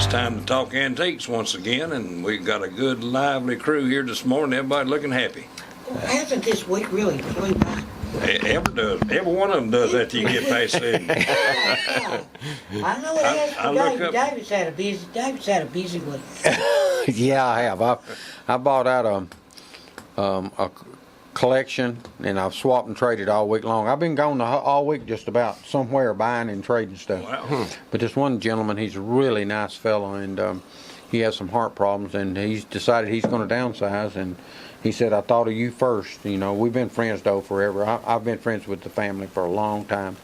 time to talk antiques once again, and we've got a good, lively crew here this morning. Everybody looking happy. Well, hasn't this week really flew by? Every one of them does that till you get past it. Yeah. I know it has for David. David's had a busy week. Yeah, I have. I bought out a collection, and I've swapped and traded all week long. I've been gone all week just about somewhere buying and trading stuff. Wow. But this one gentleman, he's a really nice fellow, and he has some heart problems, and he's decided he's going to downsize, and he said, I thought of you first. You know, we've been friends, though, forever. I've been friends with the family for a long time.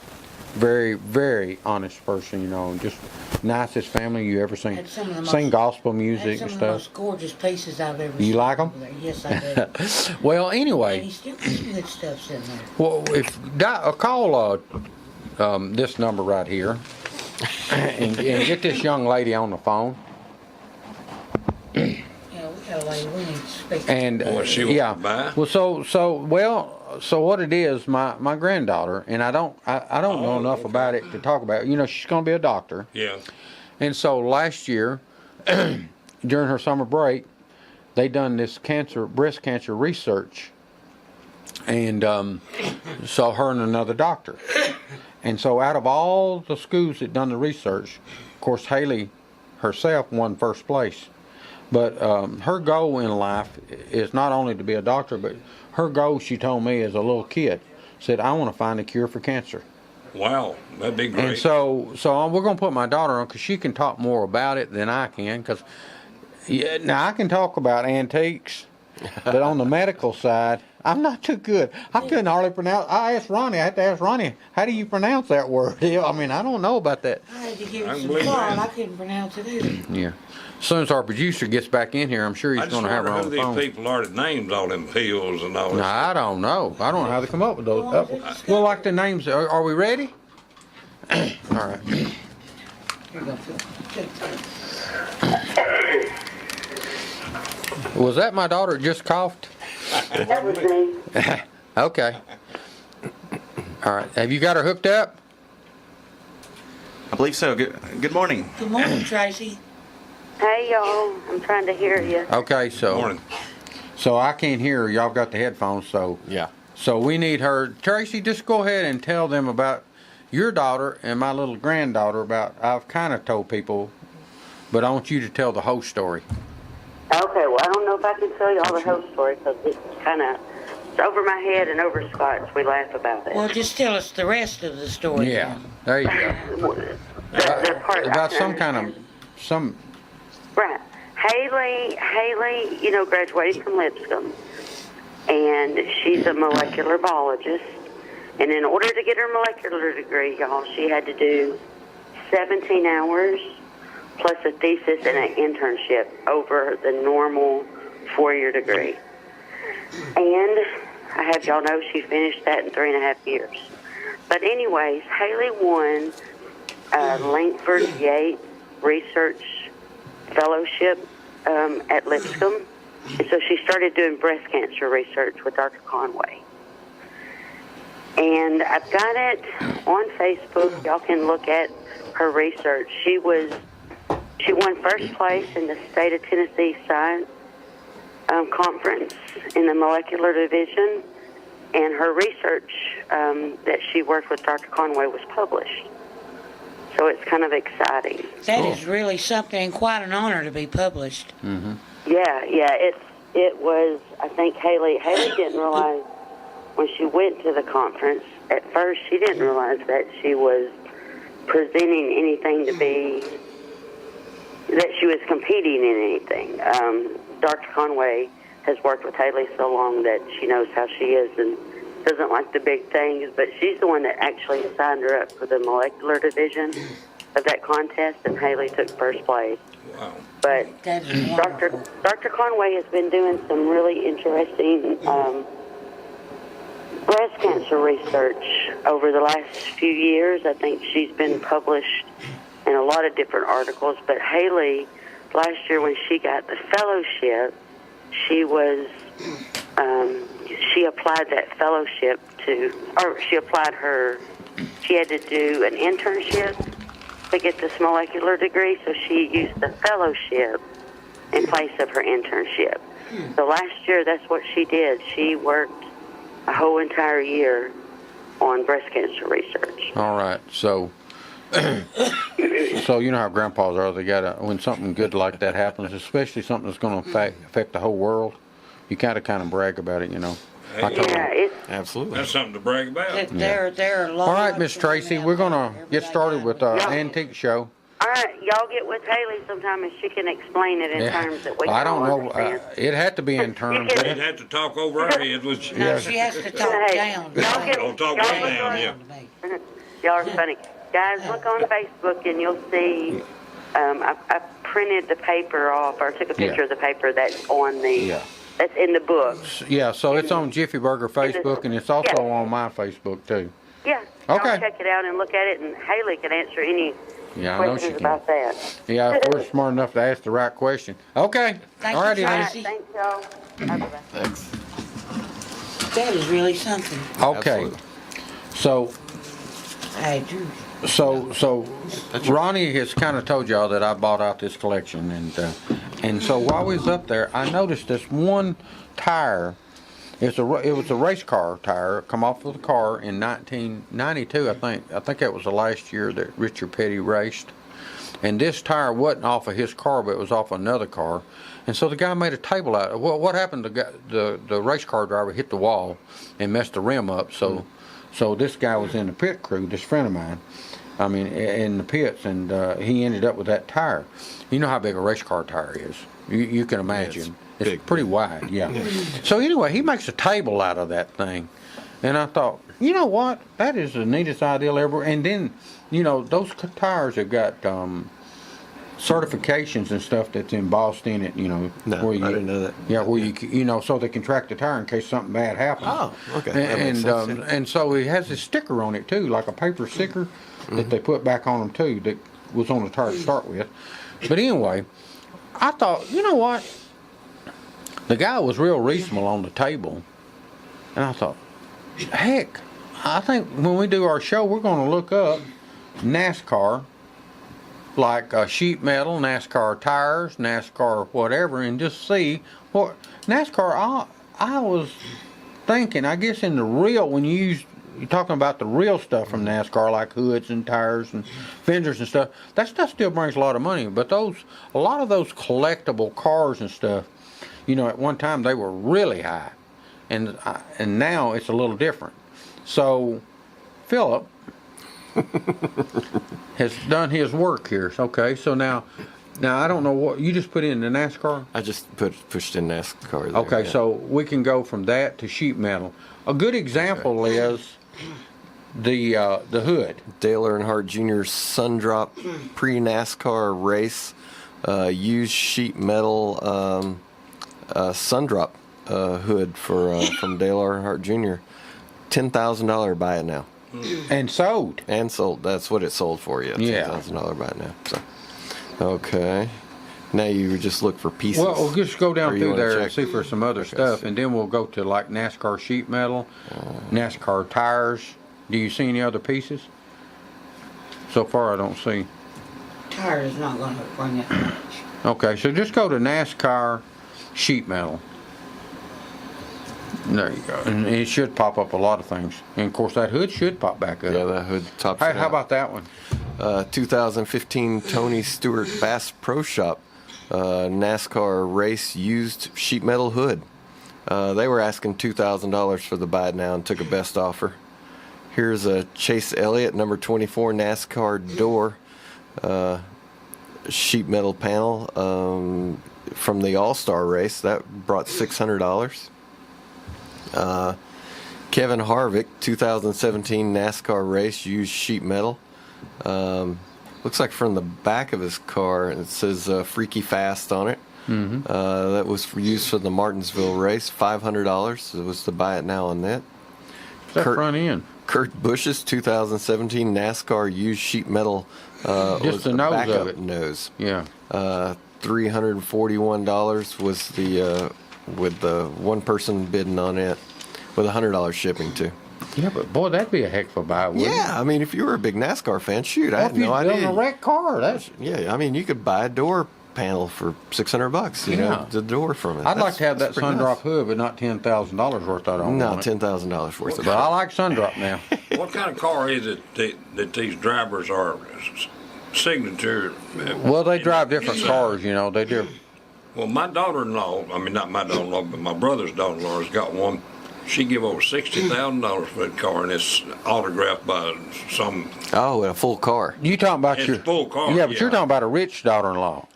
Very, very honest person, you know, just nicest family you ever seen. Sing gospel music and stuff. Some of stuff. the most gorgeous pieces I've ever seen. You like them? Yes, I do. Well, And anyway, he's still got some good stuff sitting there. well, if call this number right here and get this young lady on the phone. Yeah, we got a lady we need to speak to. And What she wants yeah, to buy? well, so what it is, my granddaughter, and I don't know enough about it to talk about. You know, she's going to be a doctor, Yeah. and so last year, during her summer break, they done this breast cancer research, and so her and another doctor, and so out of all the schools that done the research, of course Haley herself won first place. But her goal in life is not only to be a doctor, but her goal, she told me as a little kid, said, I want to find a cure for cancer. Wow, that'd be great. And so we're going to put my daughter on because she can talk more about it than I can. Because now I can talk about antiques, but on the medical side, I'm not too good. I couldn't hardly pronounce. I had to ask Ronnie, how do you pronounce that word? I mean, I don't know about that. I had to give I it some believe thought. that. I couldn't pronounce it either. Yeah. As soon as our producer gets back in here, I'm sure I he's just going to have her wonder on who the phone. these people are that names all them pills and all No, this. I don't know. I don't know how they come up with those. Well, it's Well, like the names. Are we ready? All right. Here you go, Phil. Was that my daughter just coughed? That was me. Okay. All right. Have you got her hooked up? I believe so. Good morning. Good morning, Tracy. Hey, y'all. I'm trying to hear you. Okay. Morning. So I can't hear her. Y'all got the headphones. So Yeah. So we need her. Tracy, just go ahead and tell them about your daughter and my little granddaughter. I've kind of told people, but I want you to tell the whole story. Okay, well, I don't know if I can tell you all the whole story because it's kind of over my head and over Scott's. We laugh about it. Well, just tell us the rest of the story. Yeah. There you go. The part About I some can kind of understand. Right. Haley, you know, graduated from Lipscomb, and she's a molecular biologist. And in order to get her molecular degree, y'all, she had to do 17 hours plus a thesis and an internship over the normal 4-year degree. And I have y'all know she finished that in 3.5 years. But anyways, Haley won Langford Yates Research Fellowship at Lipscomb. And so she started doing breast cancer research with Dr. Conway. And I've got it on Facebook. Y'all can look at her research. She won first place in the state of Tennessee Science Conference in the molecular division. And her research that she worked with Dr. Conway was published. So it's kind of exciting. That is really something and quite an honor to be published. Mm-hmm. Yeah, it was, I think Haley didn't realize when she went to the conference, at first she didn't realize that she was presenting anything to be, that she was competing in anything. Dr. Conway has worked with Haley so long that she knows how she is and doesn't like the big things, but she's the one that actually signed her up for the molecular division of that contest, and Haley took first place. Wow. But That is wonderful. Dr. Conway has been doing some really interesting breast cancer research over the last few years. I think she's been published in a lot of different articles, but Haley, last year when she got the fellowship, she applied that fellowship she had to do an internship to get this molecular degree, so she used the fellowship in place of her internship. So last year, that's what she did. She worked a whole entire year on breast cancer research. All right, so so you know how grandpas are. They gotta, when something good like that happens, especially something that's going to affect the whole world, you kind of brag about it, you know. I told Yeah, her. it's Absolutely. That's something to brag about. There are All right, Miss Tracy, we're gonna get started with our antique show. all right. Y'all get with Haley sometime, and she can explain it in terms that we I can don't all know. understand. It had to be in terms. can- They'd have to talk over our heads, which No, she has to talk Hey, down. y'all get- don't talk y'all way get down, with- yeah. Y'all are funny. Guys, look on Facebook and you'll see I printed the paper off, or took a picture of the paper that's on the that's in the book. Yeah, so it's on Jiffy Burger Facebook, and it's also on my Facebook too. Yeah. Okay. Y'all check it out and look at it, and Haley can answer any Yeah, I know she questions can. about that. Yeah, if we're smart enough to ask the right question. Okay. Thank All you, righty All then. right, Tracy. thanks, y'all. Bye-bye. Thanks. That is really something. Okay. Absolutely. So I do. So Ronnie has kind of told y'all that I bought out this collection, and so while we was up there, I noticed this one tire. It was a race car tire, come off of the car in 1992, I think. I think that was the last year that Richard Petty raced. And this tire wasn't off of his car, but it was off another car. And so the guy made a table out of it. Well, what happened? The race car driver hit the wall and messed the rim up. So this guy was in the pit crew, this friend of mine. I mean, in the pits, and he ended up with that tire. You know how big a race car tire is. You can imagine. It's big. pretty wide, yeah. So anyway, he makes a table out of that thing. And I thought, you know what? That is the neatest idea ever. And then, you know, those tires have got certifications and stuff that's embossed in it, you know. No, I didn't know that. Yeah, where you know, so they can track the tire in case something bad happens. Oh, okay. That makes sense, yeah. And so it has this sticker on it too, like a paper sticker that they put back on them too, that was on the tire to start with. But anyway, I thought, you know what? The guy was real reasonable on the table, and I thought, heck, I think when we do our show, we're going to look up NASCAR, like sheet metal, NASCAR tires, NASCAR whatever, and just see what NASCAR. I was thinking, I guess in the real, when you're talking about the real stuff from NASCAR, like hoods and tires and fenders and stuff, that stuff still brings a lot of money. But a lot of those collectible cars and stuff, you know, at one time they were really high, and now it's a little different. So Philip has done his work here. Okay, so now I don't know what you just put in the NASCAR. I just pushed in NASCAR there. Okay, yeah. so we can go from that to sheet metal. A good example is the hood. Dale Earnhardt Jr. Sundrop pre-NASCAR race used sheet metal Sundrop hood from Dale Earnhardt Jr. $10,000 buy it now. And sold. And sold. That's what it sold for, yeah. Yeah. $10,000 buy it now. So, okay. Now you just look for pieces. Well, we'll just go Or down you through wanna there and check? see for some other stuff, and then we'll go to like NASCAR sheet metal, NASCAR tires. Do you see any other pieces? So far, I don't see. Tire is not going to bring it much. Okay, so just go to NASCAR sheet metal. There you go. And it should pop up a lot of things. And of course, that hood should pop back up. Yeah, that hood tops Hey, it how out. about that one? 2015 Tony Stewart Bass Pro Shop NASCAR race used sheet metal hood. They were asking $2,000 for the buy it now and took a best offer. Here's a Chase Elliott number 24 NASCAR door sheet metal panel from the All-Star race. That brought $600. Kevin Harvick 2017 NASCAR race used sheet metal. Looks like from the back of his car it says Freaky Fast on it. Mm-hmm. That was used for the Martinsville race. $500. It was to buy it now on that. It's that front end. Kurt Busch's 2017 NASCAR used sheet metal. Just was the a nose of backup it. nose. Yeah. $341 was the with the one person bidding on it, with $100 shipping too. Yeah, but boy, that'd be a heck of a buy, wouldn't it? Yeah, I mean, if you were a big NASCAR fan, shoot, I Well, had if you're no idea. building a wrecked car, that's... Yeah, I mean, you could buy a door panel for $600. You know, the door from it. I'd like to have that That's pretty Sundrop nice. hood, but not $10,000 worth. I don't No, want it. $10,000 worth of But it. I like Sundrop now. What kind of car is it that these drivers are signature? Well, they drive different cars, you know. They do. Well, my daughter-in-law, I mean, not my daughter-in-law, but my brother's daughter-in-law has got one. She give over $60,000 for that car, and it's autographed by some. Oh, a full car. You talking about It's your full car, Yeah, but yeah. you're talking about a rich daughter-in-law.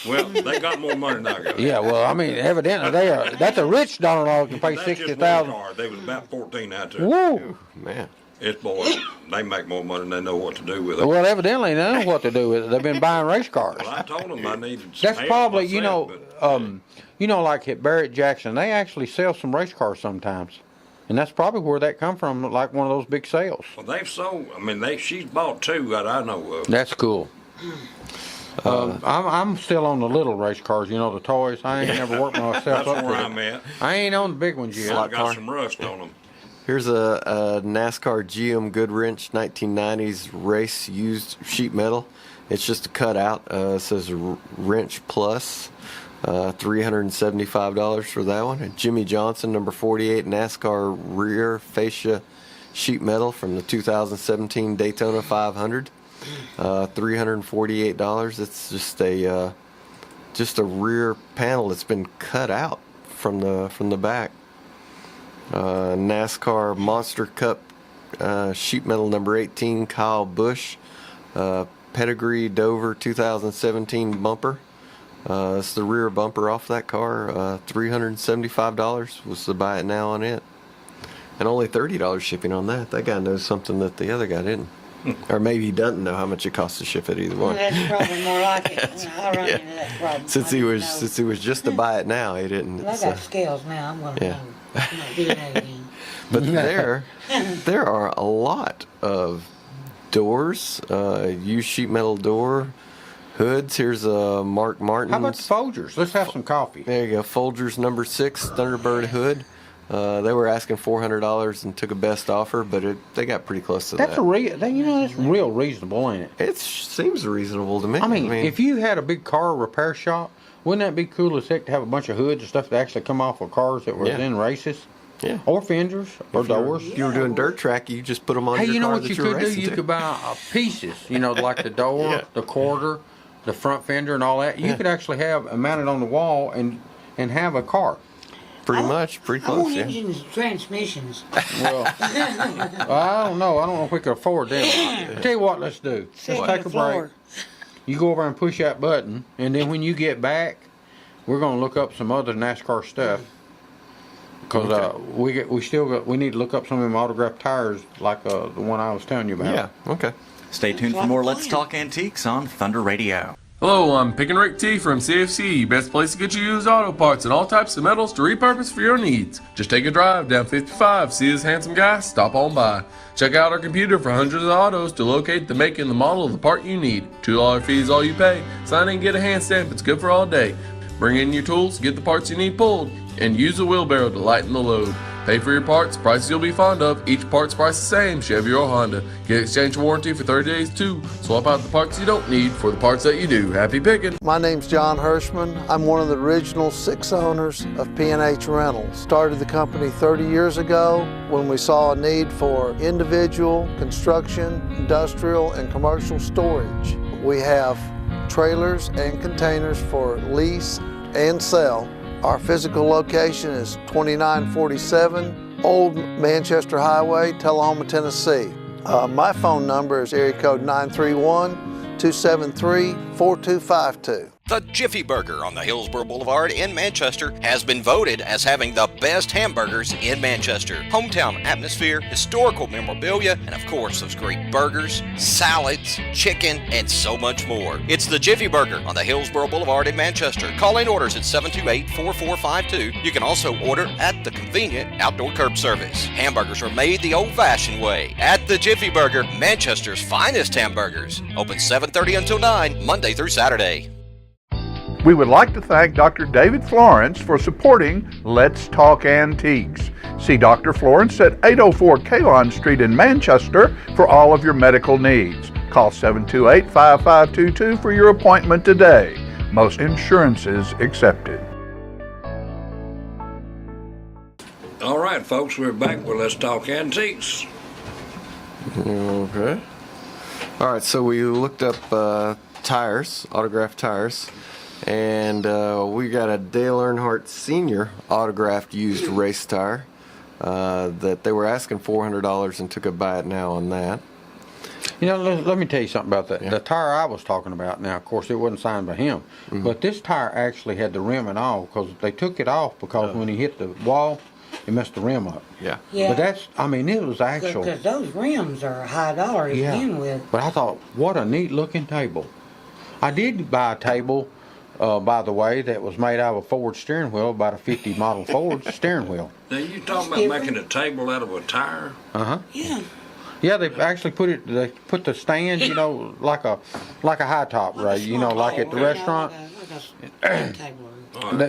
Well, they got more money than I got. Yeah, well, I mean, evidently they are. That's a rich daughter-in-law who can pay That's just one $60,000. car. They was about 14 out there. Woo! Man. It's boys. They make more money than they know what to do with it. Well, evidently they know what to do with it. They've been buying race cars. Well, I told them I needed some That's help probably, myself, but, like at Barrett Jackson, they actually sell some race cars sometimes. And that's probably where that come from, like one of those big sales. well, they've sold. I mean, she's bought two that I know of. That's cool. I'm still on the little race cars, you know, the toys. I ain't never worked myself That's up where to I'm it. at. I ain't on the big ones yet. I got car. some rust on them. Here's a NASCAR GM Goodwrench 1990s race used sheet metal. It's just a cutout. It says Wrench Plus. $375 for that one. And Jimmy Johnson, number 48, NASCAR rear fascia sheet metal from the 2017 Daytona 500. $348. It's just a rear panel that's been cut out from the back. NASCAR Monster Cup sheet metal number 18, Kyle Busch. Pedigree Dover 2017 bumper. It's the rear bumper off that car. $375 was the buy it now on it. And only $30 shipping on that. That guy knows something that the other guy didn't. Or maybe he doesn't know how much it costs to ship it either one. That's probably more like it. I run into that problem. Since he was just to buy it now, he didn't. Well, I got scales now. I'm going to Yeah. do that again. But there are a lot of doors, used sheet metal door, hoods. Here's a Mark Martin's. How about the Folgers? Let's have some coffee. There you go. Folgers number 6 Thunderbird hood. They were asking $400 and took a best offer, but they got pretty close to That's that. that's real reasonable, ain't it? It seems reasonable to me. I mean, if you had a big car repair shop, wouldn't that be cool as heck to have a bunch of hoods and stuff that actually come off of cars that were Yeah. in races? Yeah. Or fenders, or doors. If you were doing dirt track, you just put them on Hey, your you know car what that you you were could do? racing You to. could buy pieces, like the door, Yeah. the quarter, the front fender, and all that. You could actually have mounted on the wall and have a car. Pretty pretty I close, want yeah. engines and transmissions. Well, I don't know. I don't know if we could afford them. I tell you what, let's do. Sit Let's on take the a break. floor. You go over and push that button, and then when you get back, we're gonna look up some other NASCAR stuff. Because we need to look up some of them autographed tires like the one I was telling you about. Yeah, okay. Stay tuned for more Let's Talk Antiques on Thunder Radio. Hello, I'm Pick and Rick T from CFC, best place to get you used auto parts and all types of metals to repurpose for your needs. Just take a drive down 55, see this handsome guy, stop on by. Check out our computer for hundreds of autos to locate the make and the model of the part you need. $2 fee is all you pay. Sign in and get a hand stamp, it's good for all day. Bring in your tools, get the parts you need pulled, and use a wheelbarrow to lighten the load. Pay for your parts, prices you'll be fond of. Each part's price the same, Chevy or Honda. Get exchange warranty for 30 days too. Swap out the parts you don't need for the parts that you do. Happy picking! My name's John Hirschman. I'm one of the original 6 owners of P&H Rentals. Started the company 30 years ago when we saw a need for individual, construction, industrial, and commercial storage. We have trailers and containers for lease and sell. Our physical location is 2947 Old Manchester Highway, Tullahoma, Tennessee. My phone number is area code 931-273-4252. The Jiffy Burger on the Hillsborough Boulevard in Manchester has been voted as having the best hamburgers in Manchester. Hometown atmosphere, historical memorabilia, and of course those great burgers, salads, chicken, and so much more. It's the Jiffy Burger on the Hillsborough Boulevard in Manchester. Call in orders at 728-4452. You can also order at the convenient outdoor curb service. Hamburgers are made the old-fashioned way at the Jiffy Burger, Manchester's finest hamburgers. Open 7:30 until 9, Monday through Saturday. We would like to thank Dr. David Florence for supporting Let's Talk Antiques. See Dr. Florence at 804 Kalon Street in Manchester for all of your medical needs. Call 728-5522 for your appointment today. Most insurances accepted. All right, folks, we're back with Let's Talk Antiques. Okay. All right, so we looked up tires, autographed tires, and we got a Dale Earnhardt Sr. autographed used race tire that they were asking $400 and took a bite now on that. You know, let me tell you something about that. Yeah. The tire I was talking about now, of course, it wasn't signed by him, but this tire actually had the rim and all because they took it off because when he hit the wall, it messed the rim up. Yeah. But that's, I mean, it was actual. Because those rims are high dollar to begin with. But I thought, what a neat looking table. I did buy a table, by the way, that was made out of a Ford steering wheel, about a 50 model Ford steering wheel. Now, you talking about making a table out of a tire? Uh-huh. Yeah. Yeah, they actually they put the stand, you know, like a high top, right? You know, like at the restaurant.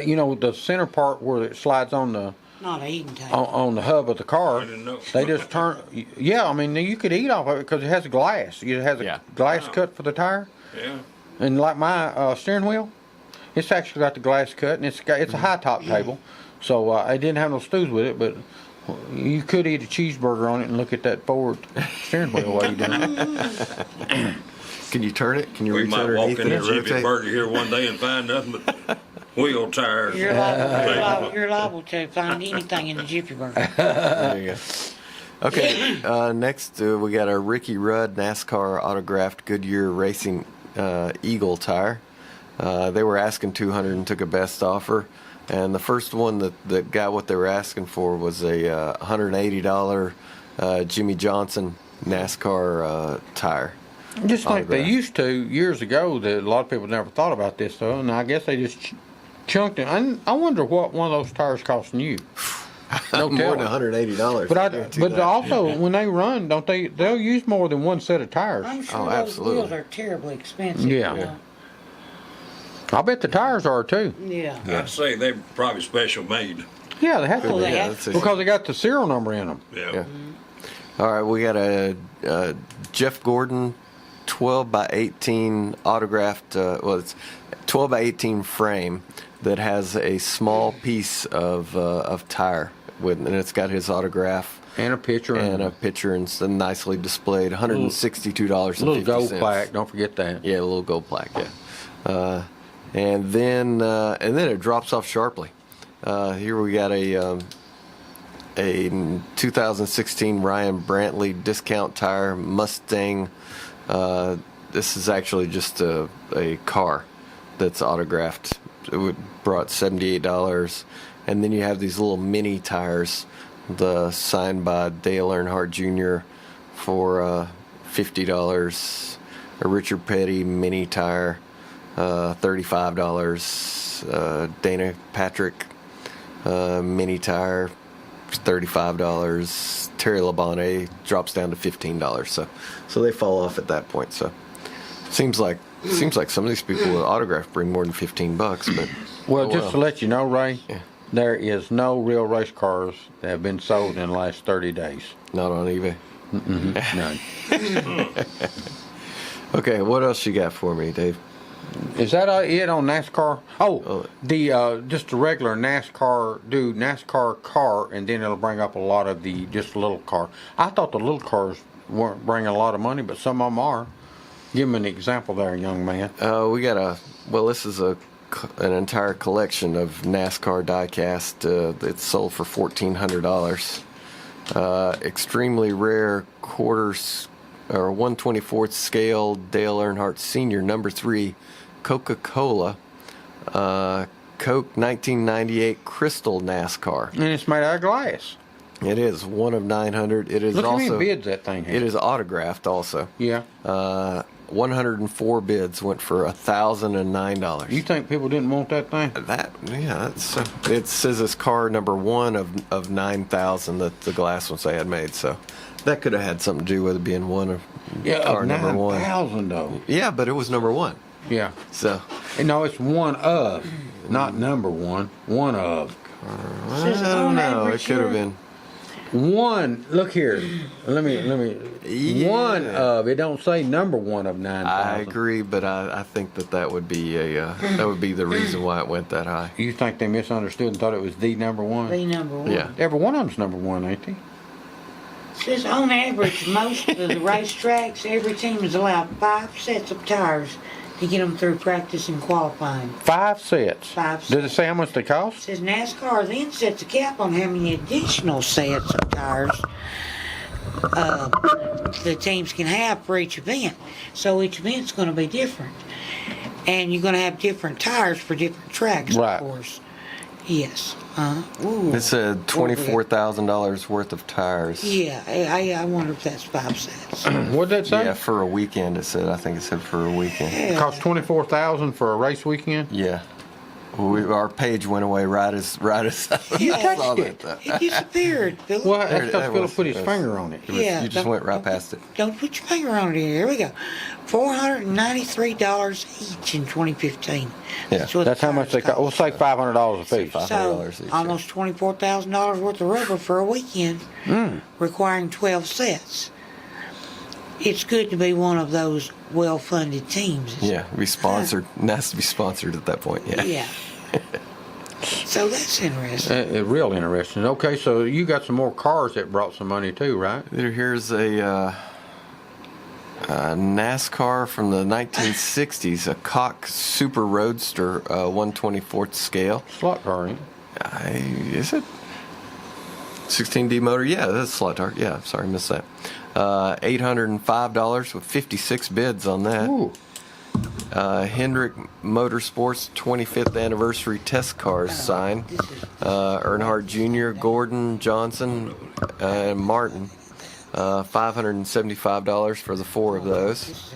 You know, the center part where it slides on the not an eating table. On the hub of the car. I didn't know. They just turn. Yeah, I mean, you could eat off of it because it has glass. It has a glass cut for the tire. Yeah. And like my steering wheel, it's actually got the glass cut, and it's a high top table. So I didn't have no stools with it, but you could eat a cheeseburger on it and look at that Ford steering wheel while you're doing it. Can you turn it? Can you We reach might underneath walk in and a Jiffy rotate? Burger here one day and find nothing but wheel tires. You're liable to find anything in the Jiffy Burger. There you go. Okay, next we got a Ricky Rudd NASCAR autographed Goodyear Racing Eagle tire. They were asking $200 and took a best offer. And the first one that got what they were asking for was a $180 Jimmy Johnson NASCAR tire. Just like they used to years ago. That a lot of people never thought about this though, and I guess they just chunked it. I wonder what one of those tires costing you. No more than $180. But also when they run, don't they? They'll use more than one set of tires. I'm sure those wheels are terribly expensive. Yeah. I bet the tires are too. Yeah. I'd say they're probably special made. Yeah, they have to be. Because they got the serial number in them. Yeah. Mm-hmm. All right, we got a Jeff Gordon 12 by 18 autographed. It's 12 by 18 frame that has a small piece of tire and it's got his autograph. And a picture. And a picture, and it's nicely displayed. $162.50. A little gold plaque. Don't forget that. Yeah, a little gold plaque. Yeah. And then it drops off sharply. Here we got a 2016 Ryan Brantley discount tire Mustang. This is actually just a car that's autographed. It brought $78, and then you have these little mini tires, signed by Dale Earnhardt Jr. for $50. A Richard Petty mini tire. $35. Dana Patrick mini tire, $35. Terry Labonte drops down to $15. So they fall off at that point. So seems like some of these people with autograph bring more than $15. But just to let you know, Ray, there is no real race cars that have been sold in the last 30 days. Not on eBay. None. Okay, what else you got for me, Dave? Is that it on NASCAR? Just a regular NASCAR car, and then it'll bring up a lot of the just little car. I thought the little cars weren't bringing a lot of money, but some of them are. Give me an example there, young man. We got this is an entire collection of NASCAR diecast. It's sold for $1,400. Extremely rare quarters or 1/24th scale Dale Earnhardt Sr. number 3 Coca-Cola Coke 1998 Crystal NASCAR. And it's made out of glass. It is one of 900. It is Look also how many bids that thing has. It is autographed also. Yeah. 104 bids went for $1,009. You think people didn't want that thing? It says it's car number 1 of 9,000 that the glass ones they had made. So that could have had something to do with it being car number 1. 9,000 though. Yeah, but it was number 1. Yeah. So. No, it's one of, not number 1. One of. I don't know. It could have been. One, look here. Let me. Yeah. One of it don't say number one of 9,000. I agree, but I think that would be that would be the reason why it went that high. You think they misunderstood and thought it was the number one? The number one. Yeah. Every one of them's number one, ain't they? Says on average, most of the racetracks, every team is allowed 5 sets of tires to get them through practice and qualifying. 5 sets. 5 sets. Does it say how much they cost? Says NASCAR then sets a cap on how many additional sets of tires the teams can have for each event. So each event's going to be different. And you're going to have different tires for different tracks, Right. of course. Yes. Ooh. It said $24,000 worth of tires. Yeah, I wonder if that's 5 sets. What'd that say? Yeah, for a weekend. It said. I think it said for a weekend. It cost $24,000 for a race weekend. Yeah. Our page went away right as I saw that. It disappeared, Philip. Well, that's There because it Philip was. put his It was- finger on it. Yeah, You just went right past it. Don't put your finger on it. Here we go. $493 each in 2015. Yeah, what That's the how much they tires cost. We'll say $500 a piece. $500 So each, almost $24,000 worth of rubber for a weekend, requiring 12 sets. It's good to be one of those well-funded teams. Yeah, be sponsored. Nice to be sponsored at that point. Yeah. Yeah. So that's interesting. Real interesting. Okay, so you got some more cars that brought some money too, right? Here's a NASCAR from the 1960s, a Cock Super Roadster, 1/24th scale. Slot car, ain't it? Is it? 16D motor? Yeah, that's a slot car. Yeah, sorry, missed that. $805 with 56 bids on that. Ooh. Hendrick Motorsports 25th anniversary test cars signed. Earnhardt Jr., Gordon, Johnson, and Martin. $575 for the 4 of those.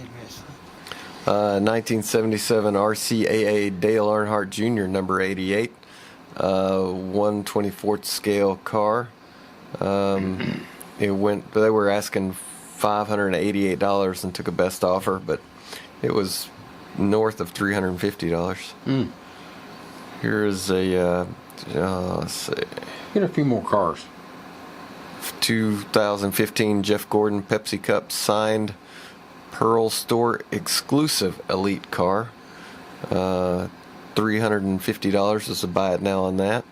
1977 RCAA Dale Earnhardt Jr. number 88, 1/24th scale car. They were asking $588 and took a best offer, but it was north of $350. Here's a let's see. Get a few more cars. 2015 Jeff Gordon Pepsi Cup signed Pearl Store exclusive elite car. $350 is a buy it now on that.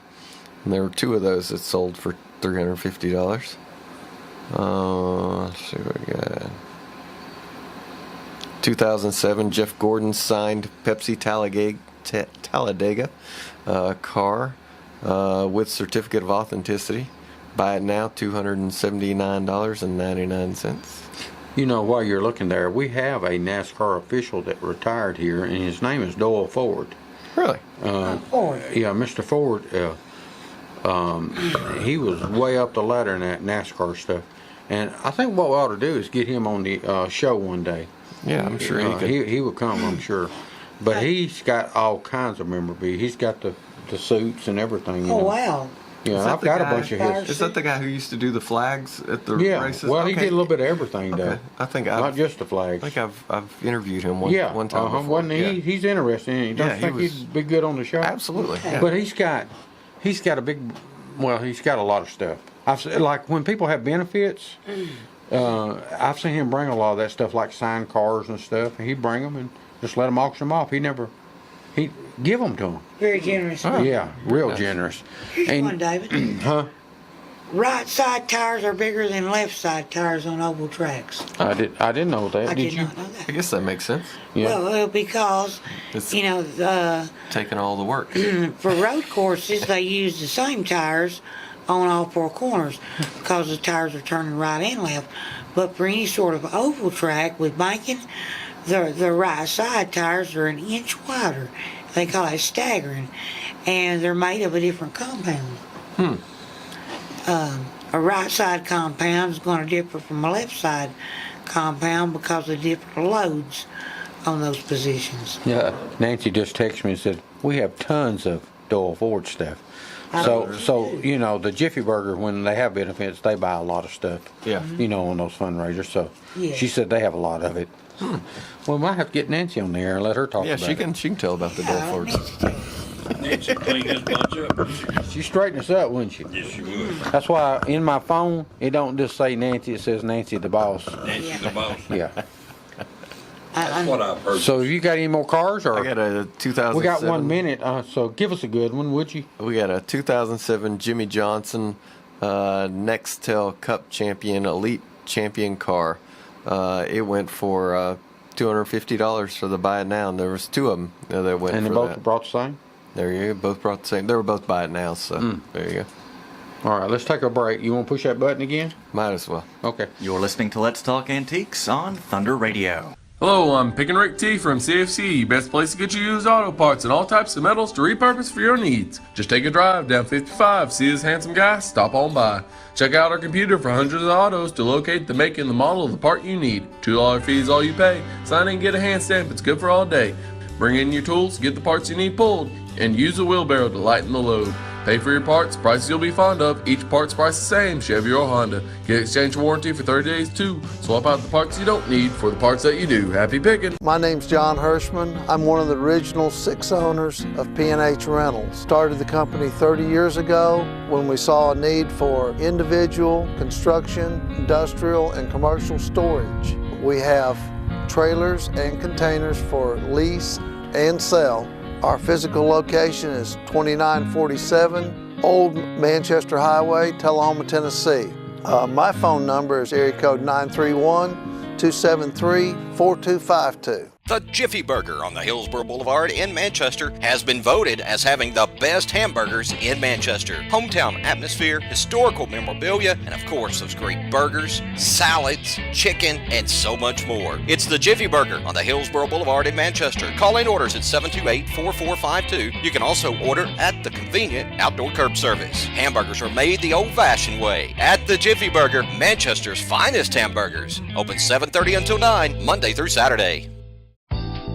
And there were 2 of those that sold for $350. Let's see what we got. 2007 Jeff Gordon signed Pepsi Talladega car with certificate of authenticity. Buy it now, $279.99. You know, while you're looking there, we have a NASCAR official that retired here, and his name is Doyle Ford. Really? Ford. Yeah, Mr. Ford. He was way up the ladder in that NASCAR stuff, and I think what we ought to do is get him on the show one day. Yeah, I'm sure he could. He will come, I'm sure. But he's got all kinds of memorabilia. He's got the suits and everything. You Oh, know. wow. Yeah, I've got a bunch of his. Is that the guy who used to do the flags at the Yeah, races? well, Okay. he did a little bit of everything, though. Okay. I think Not just the flags. I think I've interviewed him one time before. Wasn't he? Yeah. He's interesting. You don't Yeah, he think was- he'd be good on the show? Absolutely. Yeah. But he's got a big. Well, he's got a lot of stuff. Like when people have benefits, I've seen him bring a lot of that stuff, like signed cars and stuff. He'd bring them and just let them auction them off. He'd give them to them. Very generous. Yeah, real generous. Here's one, David. Huh? Right side tires are bigger than left side tires on oval tracks. I didn't know that. I did you? not know that. I guess that makes sense. Yeah. Well, because, It's- Taking all the work. for road courses, they use the same tires on all 4 corners because the tires are turning right and left. But for any sort of oval track with banking, the right side tires are an inch wider. They call it staggering, and they're made of a different compound. A right side compound is going to differ from a left side compound because of different loads on those positions. Yeah. Nancy just texted me and said we have tons of Doyle Ford stuff. So you know, the Jiffy Burger, when they have benefits, they buy a lot of stuff. Yeah. You know, on those fundraisers. So Yeah. she said they have a lot of it. Well, we might have to get Nancy on there and let her talk Yeah, about she it. can tell about the Dole Fords. Nancy clean this bunch up. She'd straighten us up, wouldn't she? Yes, she would. That's why in my phone, it don't just say Nancy, it says Nancy the boss. Nancy the boss. Yeah. That's what I've heard. So have you got any more cars? Or I got a 2007. we got 1 minute, so give us a good one, would you? We got a 2007 Jimmy Johnson Nextel Cup Champion Elite Champion car. It went for $250 for the buy it now, and there was two of them that went. And they for both that. brought the same? There you go. Both brought the same. They were both buy it now, so there you go. All right, let's take a break. You want to push that button again? Might as well. Okay. You're listening to Let's Talk Antiques on Thunder Radio. Hello, I'm Pick and Rick T from CFC, best place to get you used auto parts and all types of metals to repurpose for your needs. Just take a drive down 55, see this handsome guy, stop on by. Check out our computer for hundreds of autos to locate the make and the model of the part you need. $2 fee is all you pay. Sign in, get a hand stamp, it's good for all day. Bring in your tools, get the parts you need pulled, and use a wheelbarrow to lighten the load. Pay for your parts, prices you'll be fond of. Each part's price the same, Chevy or Honda. Get exchange warranty for 30 days too. Swap out the parts you don't need for the parts that you do. Happy picking. My name's John Hirschman. I'm one of the original 6 owners of P&H Rentals. Started the company 30 years ago when we saw a need for individual, construction, industrial, and commercial storage. We have trailers and containers for lease and sell. Our physical location is 2947 Old Manchester Highway, Tullahoma, Tennessee. My phone number is area code 931-273-4252. The Jiffy Burger on the Hillsborough Boulevard in Manchester has been voted as having the best hamburgers in Manchester. Hometown atmosphere, historical memorabilia, and of course those great burgers, salads, chicken, and so much more. It's the Jiffy Burger on the Hillsborough Boulevard in Manchester. Call in orders at 728-4452. You can also order at the convenient outdoor curb service. Hamburgers are made the old-fashioned way at the Jiffy Burger, Manchester's finest hamburgers. Open 7:30 until 9, Monday through Saturday.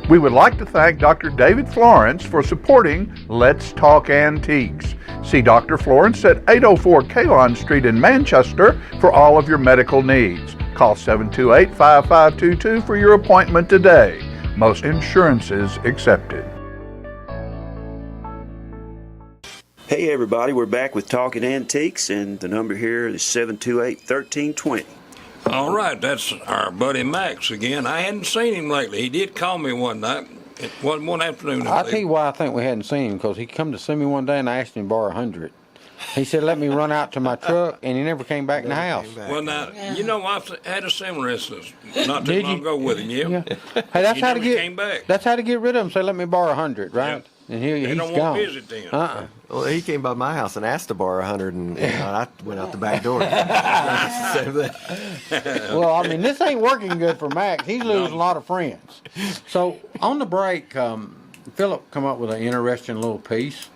We would like to thank Dr. David Florence for supporting Let's Talk Antiques. See Dr. Florence at 804 Kalon Street in Manchester for all of your medical needs. Call 728-5522 for your appointment today. Most insurances accepted. Hey everybody, we're back with Talking Antiques, and the number here is 728-1320. All right, that's our buddy Max again. I hadn't seen him lately. He did call me one night, one afternoon. I'll tell you why I think we hadn't seen him, because he come to see me one day and I asked him to borrow 100. He said, let me run out to my truck, and he never came back in the house. Well, now, you know, I've had a similar instance not too long ago with him, yeah. Hey, that's He how to never get. came back. That's how to get rid of him. Say, let me borrow 100, right? Yep. And They he's don't gone. want to visit then. Well, he came by my house and asked to borrow 100, and I went out the back door. Same thing. Well, I mean, this ain't working good for Max. He's losing a lot of friends. So on the break, Philip come up with an interesting little piece.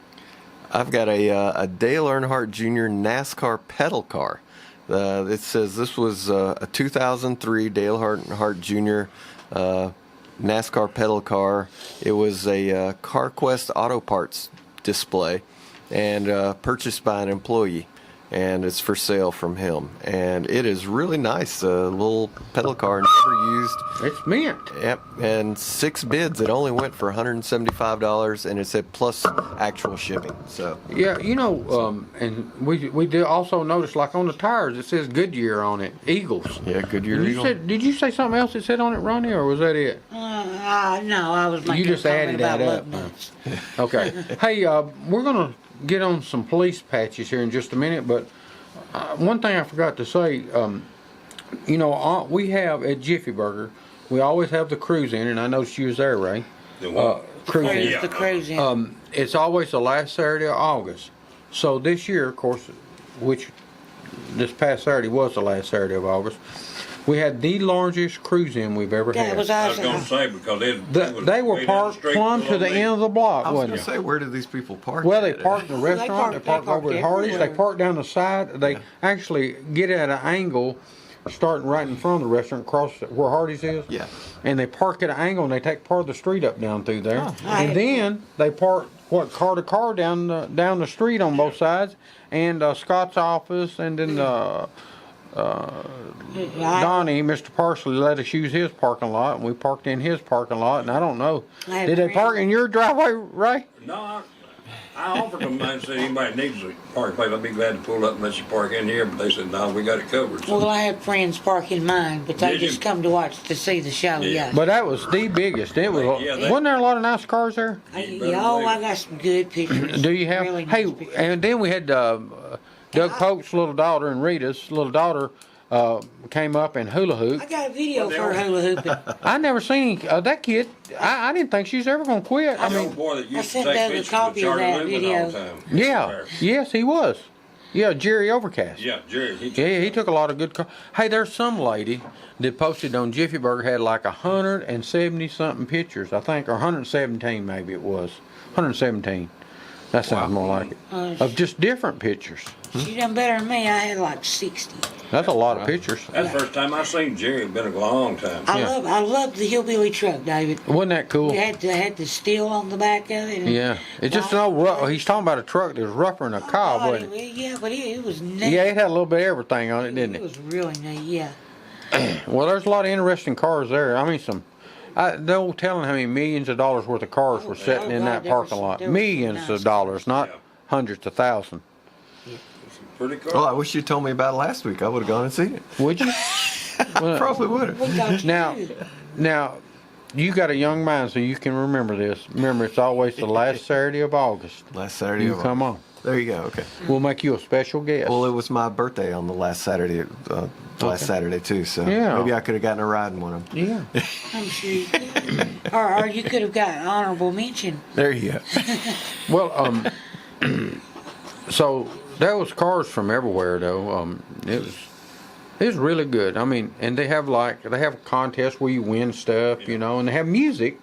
I've got a Dale Earnhardt Jr. NASCAR pedal car. It says this was a 2003 Dale Earnhardt Jr. NASCAR pedal car. It was a CarQuest Auto Parts display and purchased by an employee, and it's for sale from him. And it is really nice, a little pedal car, never used. It's mint. Yep, and 6 bids. It only went for $175, and it said plus actual shipping. So Yeah, you know, and we did also notice, like on the tires, it says Goodyear on it, Eagles. yeah, Goodyear Eagle. Did you say something else that said on it, Ronnie, or was that it? No, I was making You just a comment added about that love up. nuts. Okay. Hey, we're going to get on some police patches here in just a minute, but one thing I forgot to say, you know, we have at Jiffy Burger, we always have the cruise in, and I noticed you was there, Ray. The what? Cruise in. The cruise in. It's always the last Saturday of August. So this year, of course, which this past Saturday was the last Saturday of August, we had the largest cruise in we've ever That had. was I was awesome. going to say, because They were parked plumb to the end of the block, I was wasn't going it? to say, where did these people park? Well, they at? parked in the restaurant, they parked over at Hardee's, they parked down the side, they actually get at an angle, starting right in front of the restaurant, across where Hardee's is. Yeah. And they park at an angle, and they take part of the street up down through there. Oh. And then they park, car to car down the street on both sides, and Scott's office, and then Donnie, Mr. Parsley, let us use his parking lot, and we parked in his parking lot, and I don't know. Did they park in your driveway, Ray? No, I offered them, I said, anybody needs a parking place, I'd be glad to pull up and let you park in here, but they said, no, we got it covered. So, Well, I have friends park in mine, but they Did you? just come to see the show, Yeah. yeah. But that was the biggest. It was. Yeah, Wasn't there a lot of nice cars there? I got some good pictures. Do you have? Really Hey, nice pictures. and then we had Doug Polk's little daughter and Rita's little daughter came up and hula hoop. I got a video for hula hooping. I never seen that kid. I didn't think she's ever gonna quit. I I mean, mean, boy that I used to sent take Doug a pictures copy of of Charlie that Lewin all the video. time. yeah, yes, he was. Yeah, Jerry Overcast. Yeah, Jerry. Yeah, he took a lot of good cars. Hey, there's some lady that posted on Jiffy Burger, had like 170 something pictures, I think, or 117 maybe it was. 117. That sounds more like it. Of just different pictures. She done better than me. I had like 60. That's a lot of pictures. That's the first time I seen Jerry. It's been a long time. I love the hillbilly truck, David. Wasn't that cool? It had the steel on the back of it. And Yeah, it's just an old rough. He's talking about a truck that was rougher than a cob, wasn't it? Yeah, but it was neat. Yeah, it had a little bit of everything on it, didn't It it? was really neat, yeah. Well, there's a lot of interesting cars there. I mean, no telling how many millions of dollars worth of cars were sitting in that parking lot. Millions of dollars, not hundreds of thousands. Pretty cool. Well, I wish you told me about it last week. I would have gone and seen it. Would you? Well, Probably would We have. got you Now, too. now, you got a young mind, so you can remember this. Remember, it's always the last Saturday of August. Last Saturday. You of come on. There you go. Okay. We'll make you a special guest. Well, it was my birthday on the last Saturday. Last Saturday too. So Yeah. maybe I could have gotten a ride in one of them. Yeah. I'm sure you could. or you could have got an honorable mention. There you go. Well, so there was cars from everywhere, though. It was really good. I mean, and they have a contest where you win stuff, you know, and they have music.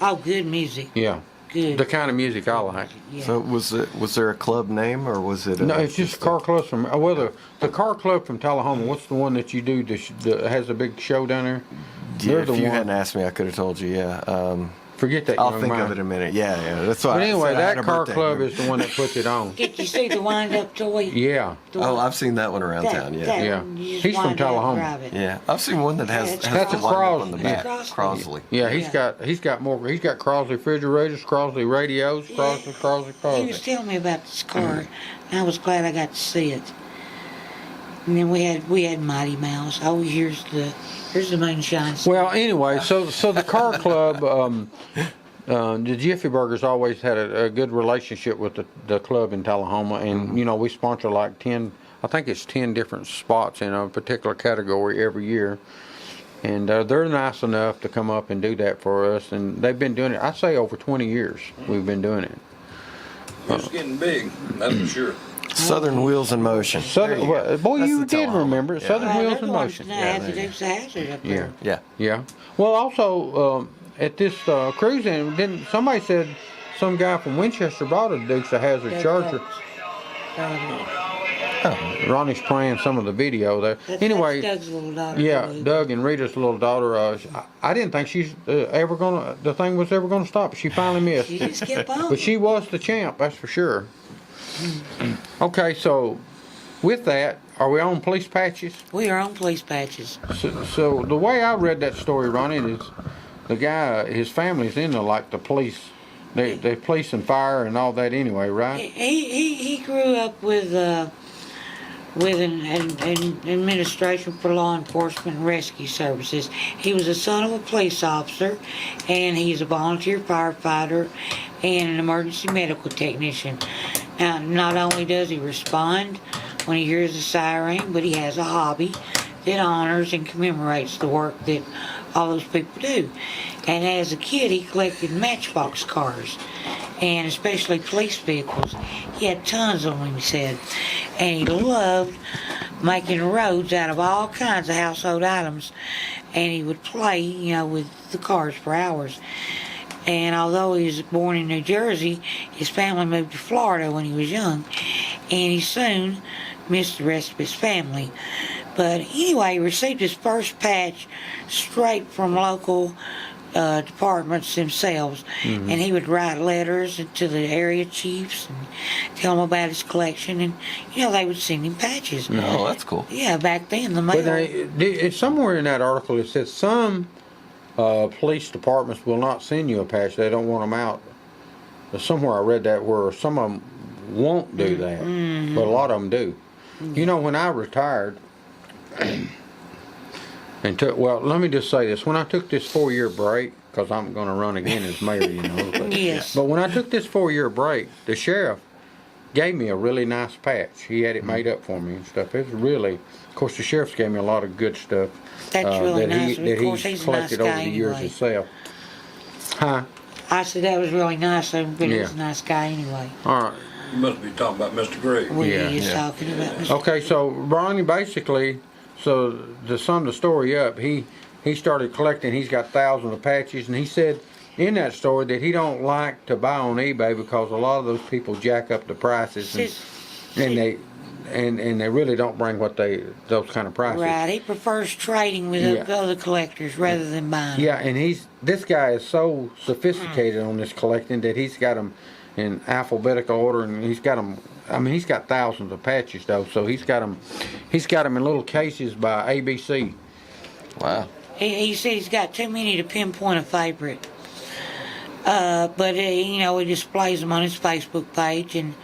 Oh, good music. Yeah. Good. The kind of music I like. Yeah. So was there a club name or was it? No, it's just car clubs from. Well, the car club from Tullahoma. What's the one that you do? That has a big show down there. Yeah, They're the if you one. hadn't asked me, I could have told you. Yeah. Forget that. I'll young think man. of it in a minute. Yeah. That's why. But I anyway, said I had that a car birthday. club is the one that puts it on. Did you see the wind-up toy? Yeah. Oh, I've seen that one around town. Yeah. That Yeah. one, you just He's from wind up and Tullahoma. drive it. Yeah. I've seen one that has it's That's a the wind up on the Crosley. back. Yeah. Crosley. Yeah, Yeah. he's got more. He's got Crosley refrigerators, Crosley radios, Crosley. He was telling me about this car, and I was glad I got to see it. And then we had Mighty Mouse. Oh, here's the moonshine. Well, anyway, so the car club, the Jiffy Burgers always had a good relationship with the club in Tullahoma, and you know we sponsor like 10, I think it's 10 different spots in a particular category every year, and they're nice enough to come up and do that for us, and they've been doing it. I say over 20 years we've been doing it. It's getting big, that's for sure. Southern Wheels in Motion. Southern, well, boy, That's you the did Tullahoma. remember it. Yeah. Southern Wheels they're in the ones Motion. that had the Dukes of Hazzard up Yeah. there. Yeah. Yeah. Well, also at this cruising, didn't somebody said some guy from Winchester brought a Dukes of Hazzard Charger. Ronnie's playing some of the video there. Anyway, That's Doug's little daughter. yeah, Lou. Doug and Rita's little daughter. I didn't think she's ever gonna. The thing was ever gonna stop. She finally missed. She just kept on. But she was the champ, that's for sure. Okay, so with that, are we on police patches? We are on police patches. So the way I read that story, Ronnie, is the guy, his family's into like the police. They police and fire and all that anyway, right? He grew up with an administration for law enforcement and rescue services. He was the son of a police officer, and he's a volunteer firefighter and an emergency medical technician. Now, not only does he respond when he hears a siren, but he has a hobby that honors and commemorates the work that all those people do. And as a kid, he collected matchbox cars, and especially police vehicles. He had tons of them, he said. And he loved making roads out of all kinds of household items. And he would play, you know, with the cars for hours. And although he was born in New Jersey, his family moved to Florida when he was young. And he soon missed the rest of his family. But anyway, he received his first patch straight from local departments themselves, and he would write letters to the area chiefs and tell them about his collection, and you know they would send him patches. Oh, that's cool. Yeah, back then the But mail. it's somewhere in that article it says some police departments will not send you a patch. They don't want them out somewhere I read that where some of them won't do that, but a lot of them do. You know, when I retired and took, well, let me just say this: when I took this 4-year break, because I'm going to run again as mayor, you know. But, Yes. But when I took this 4-year break, the sheriff gave me a really nice patch. He had it made up for me and stuff. It was really, of course, the sheriff's gave me a lot of good stuff. That's really that nice. He, Of that course, he's he's a nice collected guy over the years anyway. himself. Huh? I said that was really nice, but he's Yeah. a nice guy anyway. All right. You must be talking about Mr. Gregg. We Yeah. is Yeah. talking about Mr. Okay, so Ronnie basically, so to sum the story up, he started collecting. He's got thousands of patches, and he said in that story that he don't like to buy on eBay because a lot of those people jack up the prices, and they really don't bring those kind of prices. Right, he prefers trading with Yeah. other collectors rather than buying. Yeah, and this guy is so sophisticated on this collecting that he's got them in alphabetical order, and he's got them. I mean, he's got thousands of patches though, so he's got them in little cases by ABC. Wow. He said he's got too many to pinpoint a favorite. But you know, he displays them on his Facebook page and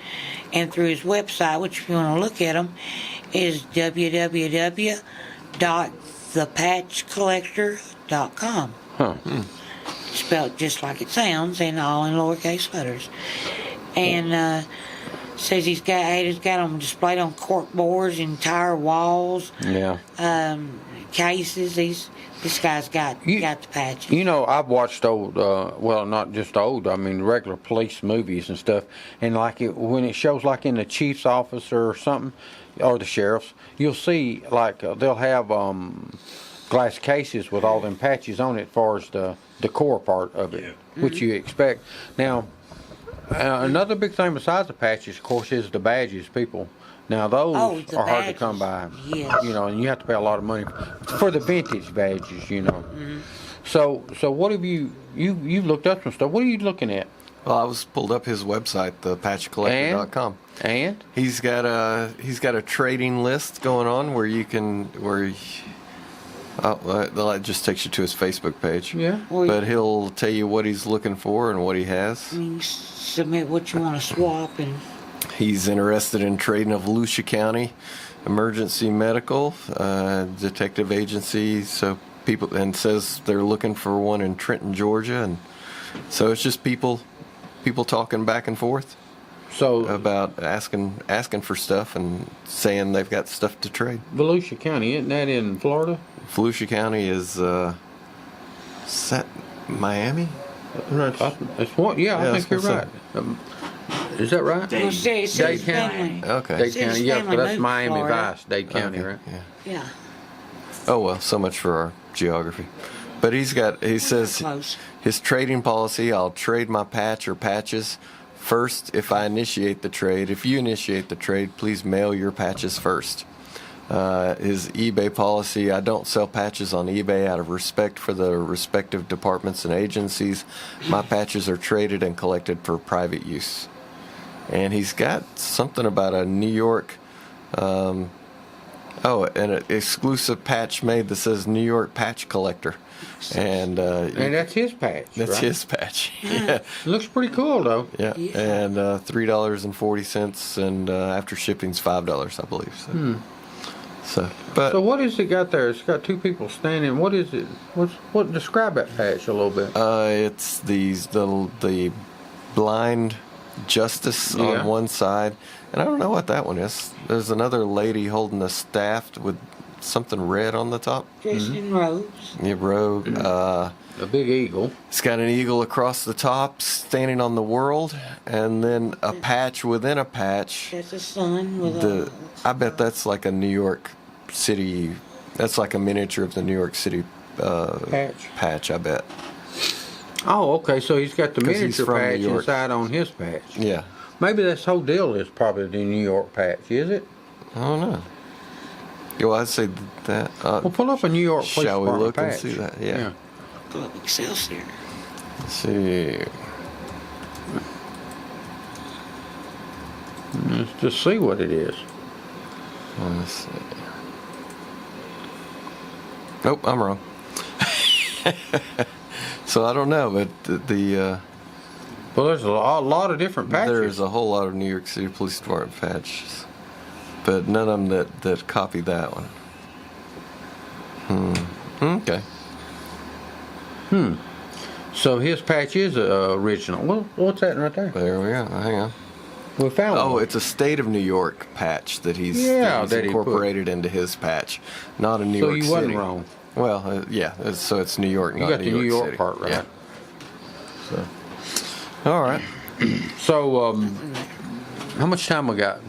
through his website, which if you want to look at them, is www.thepatchcollector.com. Huh. Spelled just like it sounds, and all in lowercase letters. And says he's got them displayed on cork boards, entire walls, Yeah. cases. This guy's got the patches. You know, I've watched old, well, not just old, I mean, regular police movies and stuff, and like when it shows like in the chief's office or something, or the sheriff's, you'll see like they'll have glass cases with all them patches on it as far as the core part of it, which you expect. Now, another big thing besides the patches, of course, is the badges, people. Now those the are hard to badges. come by, Yes. you know, and you have to pay a lot of money for the vintage badges, you know. So what have you looked up some stuff? What are you looking at? Well, I was pulled up his website, thepatchcollector.com. And He's got a trading list going on where that just takes you to his Facebook page. Yeah. But he'll tell you what he's looking for and what he has. You submit what you want to swap, and He's interested in trading of Volusia County emergency medical detective agency. So people, and says they're looking for one in Trenton, Georgia, and so it's just people talking back and forth. So about asking for stuff and saying they've got stuff to trade. Volusia County, isn't that in Florida? Volusia County is that Miami? It's what? Yeah, I think you're right. Is that right? Well, see, it says Dade his County. family. Okay. Dade Says County, his yeah, family but that's moved to Miami Florida. Vice, Dade County, Okay, right? Yeah. Yeah, Oh well, so much for our geography. But he says close. his trading policy, I'll trade my patch or patches first if I initiate the trade. If you initiate the trade, please mail your patches first. His eBay policy, I don't sell patches on eBay out of respect for the respective departments and agencies. My patches are traded and collected for private use. And he's got something about a New York, and an exclusive patch made that says New York Patch Collector. And that's his patch. That's right? his patch. Yeah. Looks pretty cool though. Yeah. And $3.40, and after shipping's $5, I believe. So. So what is it got there? It's got two people standing. What is it? What? Describe that patch a little bit. It's the blind justice on one side, and I don't know what that one is. There's another lady holding a staff with something red on the top. Dressed in robes. Yeah, rogue. A big eagle. It's got an eagle across the top, standing on the world, and then a patch within a patch. That's a sun with I bet that's like a New York City. That's like a miniature of the New York City patch. I bet. Oh, okay. So he's got the 'Cause he's miniature from New patch York. inside on his patch. Yeah. Maybe this whole deal is probably the New York patch, is it? I don't know. Well, I'd say that. Well, pull up a New York Police Shall we Department look and patch. see that? Yeah. Pull up Excelsior. Let's see. Let's just see what it is. Let's see. Nope, I'm wrong. So I don't know, but Well, there's a lot of different patches. There's a whole lot of New York City Police Department patches, but none of them that copy that one. Okay. So his patch is original. Well, what's that right there? There we go. Hang on. We found one. Oh, it's a state of New York patch that he's that he incorporated into his patch, not a New York City. So you wasn't wrong. Well, yeah. So it's New York, You not got the New York City. part right. Yeah. So, all right. So, how much time we got?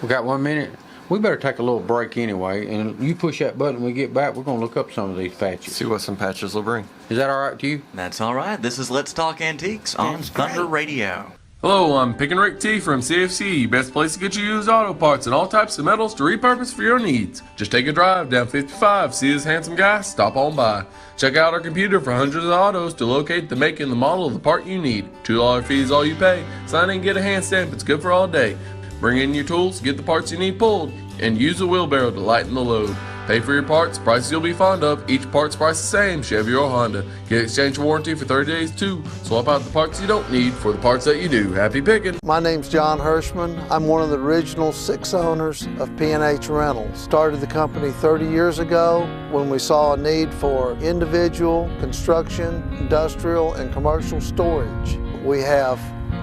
We got 1 minute. We better take a little break anyway, and you push that button. When we get back, we're gonna look up some of these patches. See what some patches will bring. Is that all right to you? That's all right. This is Let's Talk Antiques on Thunder Radio. Hello, I'm Pickin' Rick T from CFC, best place to get you used auto parts and all types of metals to repurpose for your needs. Just take a drive down 55, see this handsome guy, stop on by. Check out our computer for hundreds of autos to locate the make and the model of the part you need. $2 fee is all you pay. Sign in and get a hand stamp, it's good for all day. Bring in your tools, get the parts you need pulled, and use a wheelbarrow to lighten the load. Pay for your parts, prices you'll be fond of. Each part's price the same, Chevy or Honda. Get exchange warranty for 30 days too. Swap out the parts you don't need for the parts that you do. Happy picking! My name's John Hirschman. I'm one of the original 6 owners of P&H Rentals. Started the company 30 years ago when we saw a need for individual, construction, industrial, and commercial storage. We have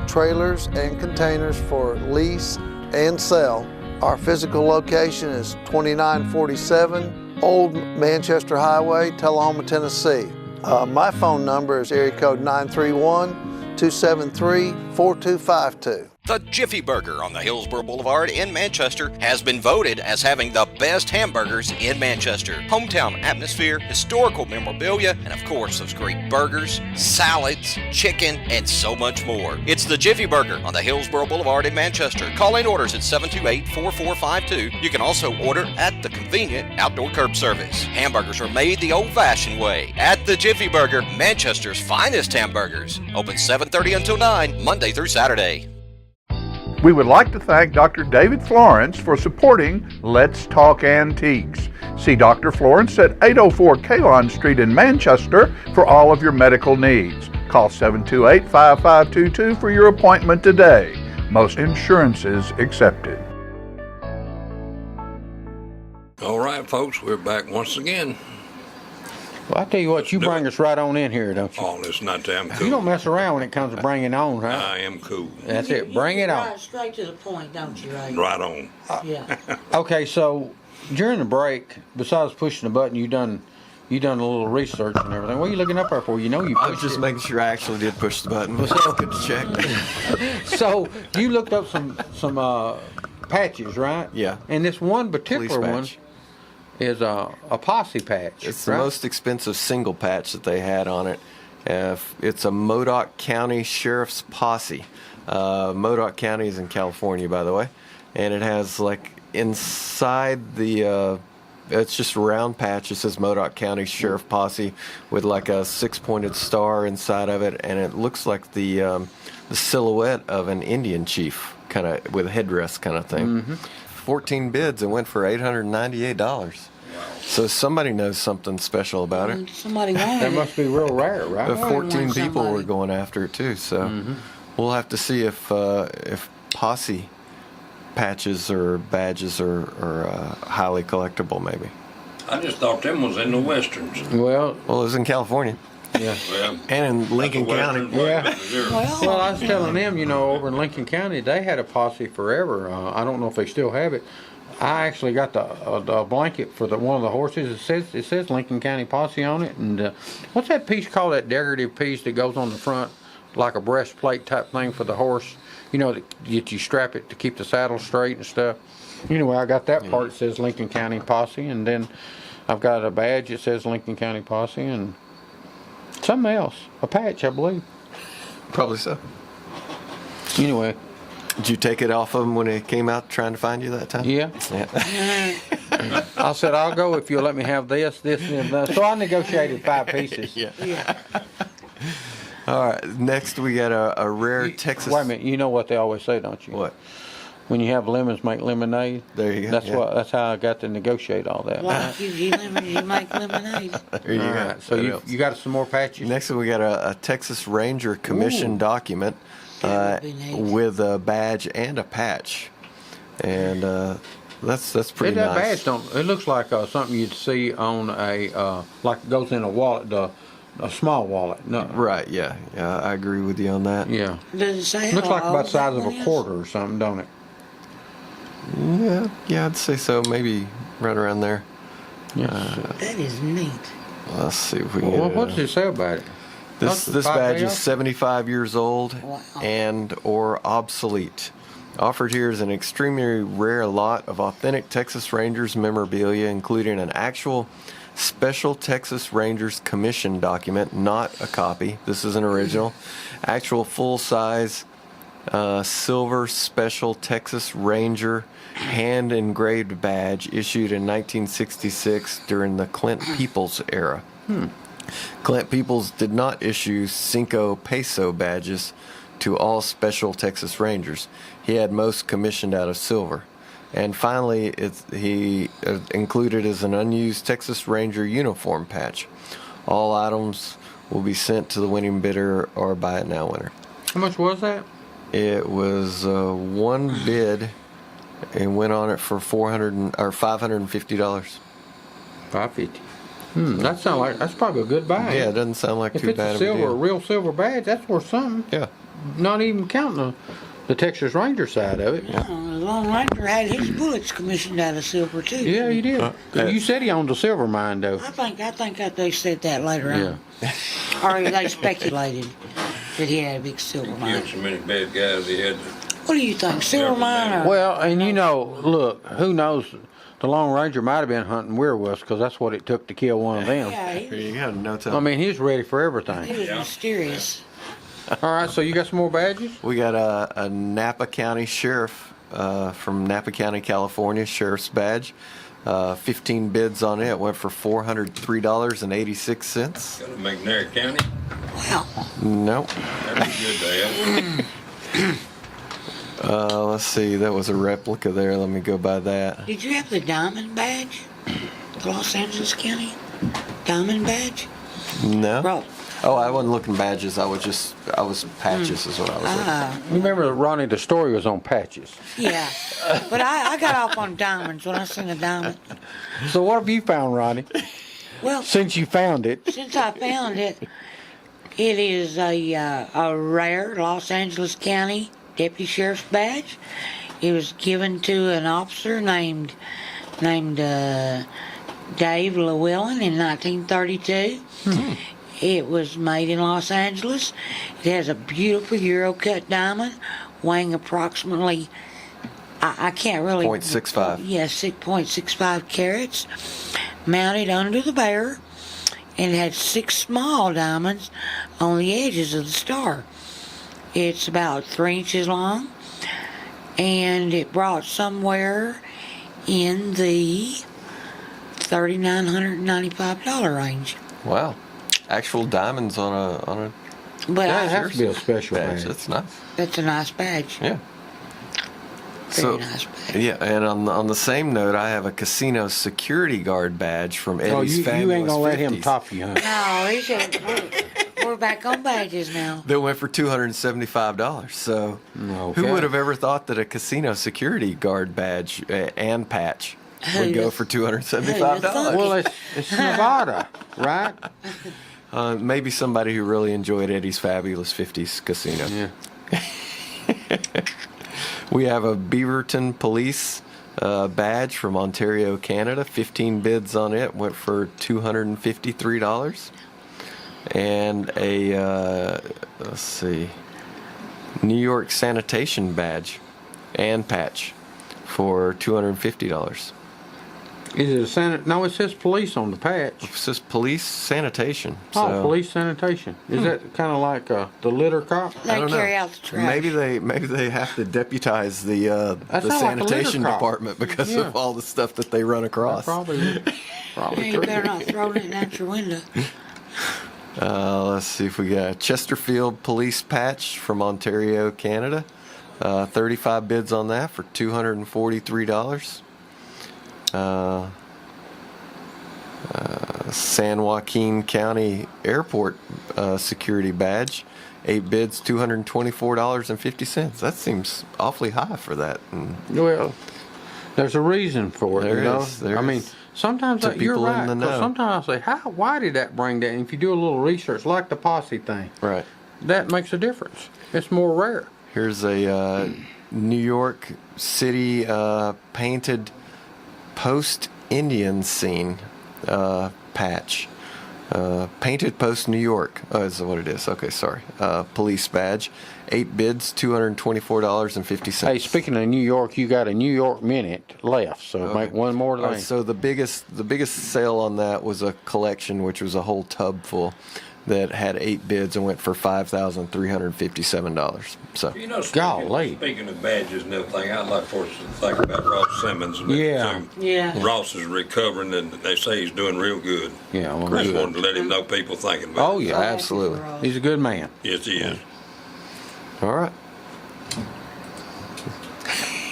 trailers and containers for lease and sell. Our physical location is 2947 Old Manchester Highway, Tullahoma, Tennessee. My phone number is area code 931-273-4252. The Jiffy Burger on the Hillsborough Boulevard in Manchester has been voted as having the best hamburgers in Manchester. Hometown atmosphere, historical memorabilia, and of course those great burgers, salads, chicken, and so much more. It's the Jiffy Burger on the Hillsborough Boulevard in Manchester. Call in orders at 728-4452. You can also order at the convenient outdoor curb service. Hamburgers are made the old-fashioned way at the Jiffy Burger, Manchester's finest hamburgers. Open 7:30 until 9, Monday through Saturday. We would like to thank Dr. David Florence for supporting Let's Talk Antiques. See Dr. Florence at 804 Kalon Street in Manchester for all of your medical needs. Call 728-5522 for your appointment today. Most insurances accepted. All right, folks, we're back once again. Well, I tell you what, you bring us right on in here, don't you? Oh, listen, not that I'm cool. You don't mess around when it comes to bringing on, right? I am cool. That's it. Bring it on. Right straight to the point, don't you, Ray? Right on. Yeah. Okay, so during the break, besides pushing the button, you done a little research and everything. What are you looking up there for? You know you pushed I was just it. making sure I actually did push the button. It's good to check. So you looked up some patches, right? Yeah. And this one particular Police one patch. is a posse patch. It's the right? most expensive single patch that they had on it. It's a Modoc County Sheriff's Posse. Modoc County is in California, by the way. And it has, like, inside the... it's just a round patch. It says Modoc County Sheriff Posse with, like, a 6-pointed star inside of it. And it looks like the silhouette of an Indian chief, kind of with a headdress kind of thing. Mm-hmm. 14 bids and went for $898. So somebody knows something special about it. Somebody wanted That must be real rare, right? But 14 people somebody. were going after it too. So we'll have to see if posse patches or badges are highly collectible, maybe. I just thought them was in the westerns. Well, it was in California. Yeah. Well, and in Lincoln County. Yeah. Well, I was telling them, over in Lincoln County, they had a posse forever. I don't know if they still have it. I actually got the blanket for one of the horses. It says Lincoln County Posse on it. And what's that piece called? That decorative piece that goes on the front, like a breastplate type thing for the horse. That you strap it to keep the saddle straight and stuff. Anyway, I got that part. It says Lincoln County Posse, and then I've got a badge that says Lincoln County Posse, and something else, a patch, I believe. Probably so. Anyway. Did you take it off of them when it came out trying to find you that time? Yeah. I said, I'll go if you'll let me have this, and that. So I negotiated 5 pieces. Yeah. All right. Next, we got a rare Texas. Wait a minute. You know what they always say, don't you? What? when you have lemons, make lemonade. There you go. That's yeah. That's how I got to negotiate all that. Why gives you lemons, you make lemonade. There you All go. right, so That you helps. got some more patches. Next one, we got a Texas Ranger commission Ooh. document That would be neat. with a badge and a patch, and that's pretty That nice. badge don't. It looks like something you'd see on a like it goes in a wallet, a small wallet. No, Right? Yeah, I agree with you on that. yeah. Does it say Looks how like about old the size that of one a is? quarter or something, don't it? Yeah, I'd say so. Maybe right around there. Yes. That is neat. Let's see if we can. Well, get what it. does it say about it? This badge is 75 years old Wow. and or obsolete. Offered here is an extremely rare lot of authentic Texas Rangers memorabilia, including an actual Special Texas Rangers commission document, not a copy. This is an original. Actual full-size silver Special Texas Ranger hand-engraved badge issued in 1966 during the Clint Peoples era. Clint Peoples did not issue Cinco Peso badges to all Special Texas Rangers. He had most commissioned out of silver. And finally, he included as an unused Texas Ranger uniform patch. All items will be sent to the winning bidder or buy it now winner. How much was that? It was one bid and went on it for $550. $550. That sounds like that's probably a good buy. Yeah, it doesn't sound like If too it's bad a of a silver, deal. real silver badge, that's worth something. Yeah. Not even counting the Texas Ranger side of it. The Lone Ranger had his bullets commissioned out of silver too. Yeah, he did. You said he owned a silver mine, though. I think that they said that later on, or they speculated that he had a big silver mine. Killed so many bad guys he had. What do you think, silver mine or? Well, and look, who knows? The Lone Ranger might have been hunting werewolves because that's what it took to kill one of them. Yeah, There you go. No time. I mean, he's ready for he everything. was mysterious. All right, so you got some more badges? We got a Napa County Sheriff from Napa County, California, Sheriff's badge. 15 bids on it. Went for $403.86. Got to McNair County. Wow. Nope. That'd be good to have. Let's see. That was a replica there. Let me go by that. Did you have the diamond badge? The Los Angeles County diamond badge? No. Bro. Oh, I wasn't looking badges. I was patches is what I was looking. You remember Ronnie, the story was on patches. Yeah. But I got off on diamonds when I seen a diamond. So what have you found, Ronnie? Well, Since you found it. since I found it, it is a rare Los Angeles County Deputy Sheriff's badge. It was given to an officer named Dave Llewellyn in 1932. It was made in Los Angeles. It has a beautiful Euro-cut diamond weighing approximately, I can't really... 0.65. Yes, 6.65 carats, mounted under the bearer, and it had 6 small diamonds on the edges of the star. It's about 3 inches long, and it brought somewhere in the $3,995 range. Wow. Actual diamonds on a But That has to be a special badge. badge. That's nice. that's a nice badge. Yeah. Very nice badge. Yeah, and on the same note, I have a casino security guard badge from Eddie's Oh, you Fabulous ain't gonna let him 50s. top you, huh? No, we're back on badges now. That went for $275. So, Okay. who would have ever thought that a casino security guard badge and patch would go for $275? Well, it's Nevada, right? Maybe somebody who really enjoyed Eddie's Fabulous 50s casino. Yeah. We have a Beaverton Police badge from Ontario, Canada. 15 bids on it, went for $253. And a, let's see, New York Sanitation badge and patch for $250. Is it No, it says police on the patch. It says police sanitation. Oh, so- police sanitation. Is that kind of like the litter cop? They I don't carry know. out the trash. Maybe they have to deputize the That sounds like a sanitation litter cop. department because Yeah. of all the stuff that they run across. Probably Yeah, you better not throw it out your window. Let's see if we got a Chesterfield police patch from Ontario, Canada. 35 bids on that for $243. San Joaquin County Airport security badge, 8 bids, $224.50. That seems awfully high for that. And Well, there's a reason for it. There you know? is, there I mean, is. sometimes To you're people in right. the 'Cause know. sometimes I say, why did that bring that? And if you do a little research, like the posse thing, right. that makes a difference. It's more rare. Here's a New York City painted post-Indian scene patch. Painted Post New York is what it is. Okay, sorry. Police badge. 8 bids, $224.50. Hey, speaking of New York, you got a New York minute left, so Okay. make one more thing. So the biggest sale on that was a collection, which was a whole tub full, that had 8 bids and went for $5,357. So You know, Golly. speaking of badges and everything, I'd like for us to think about Ross Simmons. And Yeah. everything. Yeah. Ross is recovering, and they say he's doing real good. Yeah, well, I just good. wanted to let him know people thinking about Oh, it. yeah. absolutely. He's a good man. Yes, he is. All right.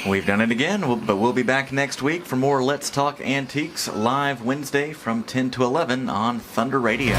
We've done it again, but we'll be back next week for more Let's Talk Antiques live Wednesday from 10 to 11 on Thunder Radio.